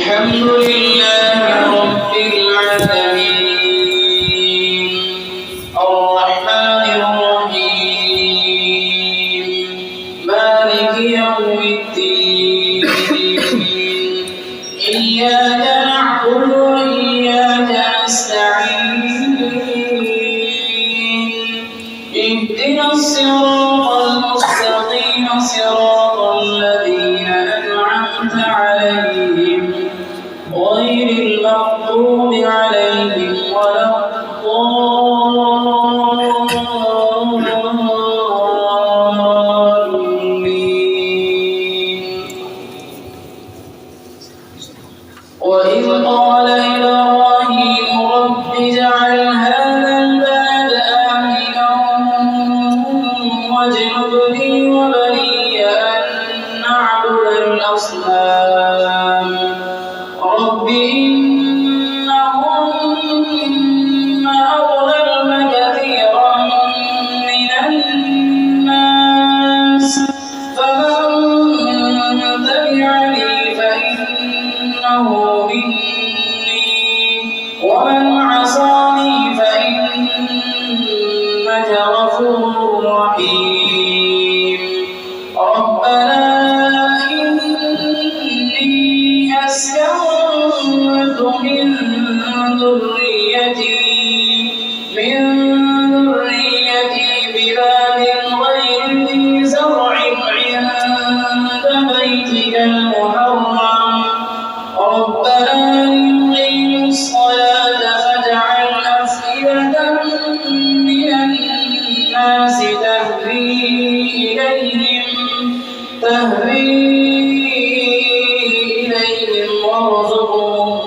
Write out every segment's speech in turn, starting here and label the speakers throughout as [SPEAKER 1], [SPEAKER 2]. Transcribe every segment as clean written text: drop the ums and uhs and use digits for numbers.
[SPEAKER 1] الحمد لله رب العالمين الرحمن الرحيم مالك يوم الدين إياك نعبد وإياك نستعين اهدنا الصراط المستقيم صراط الذين أنعمت عليهم غير المغضوب عليهم ولا الضالين. وإذ قال إبراهيم رب اجعل هذا البلد آمنا واجنبني وبني أن نعبد الأصنام رب إنهن أضللن كثيرا من الناس فمن تبعني فإنه مني ومن عصاني فإنك غفور رحيم. ربنا إني أسكنت من ذريتي بباب غير ذي زرع عند بيتك المحرم ربنا ليقيموا الصلاة فاجعل أفئدة من الناس تهوي إليهم وارزقهم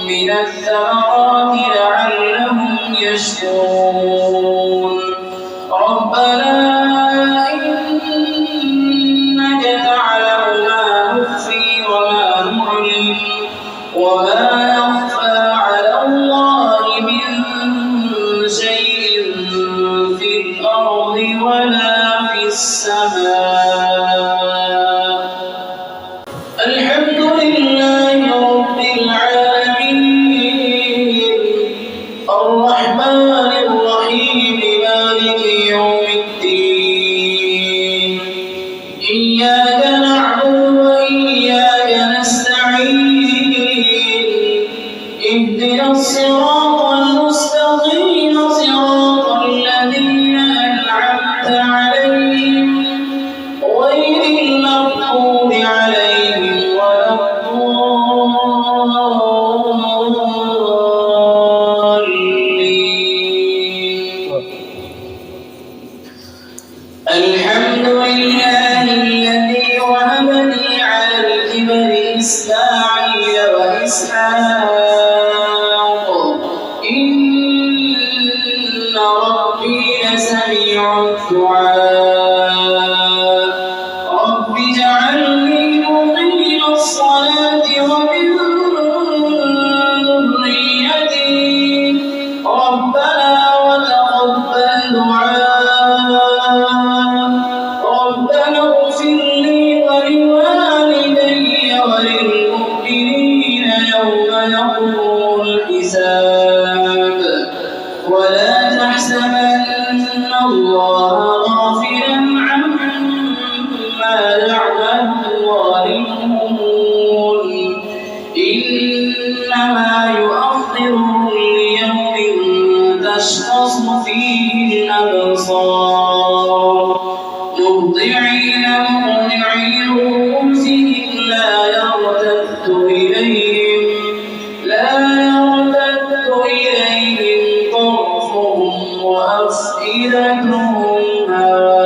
[SPEAKER 1] من الثمرات لعلهم يشكرون. ربنا إنك تعلم ما نخفي وما نعلن وما يخفى على الله من شيء في الأرض ولا في السماء. الحمد لله رب العالمين الرحمن الرحيم مالك يوم الدين إياك نعبد وإياك نستعين اهدنا الصراط المستقيم صراط الذين أنعمت عليهم غير المغضوب عليهم ولا الضالين. الحمد لله الذي وهب لي على الكبر إسماعيل وإسحاق إن ربي لسميع الدعاء. رب اجعلني مقيم الصلاة ومن ذريتي ربنا وتقبل دعاء. ربنا اغفر لي ولوالدي وللمؤمنين يوم يقوم الحساب. ولا تحسبن الله غافلا عما يعمل الظالمون إنما يؤخرهم ليوم تشخص فيه الأبصار مهطعين مقنعي رؤوسهم لا يرتد إليهم طرفهم وأفئدتهم هواء.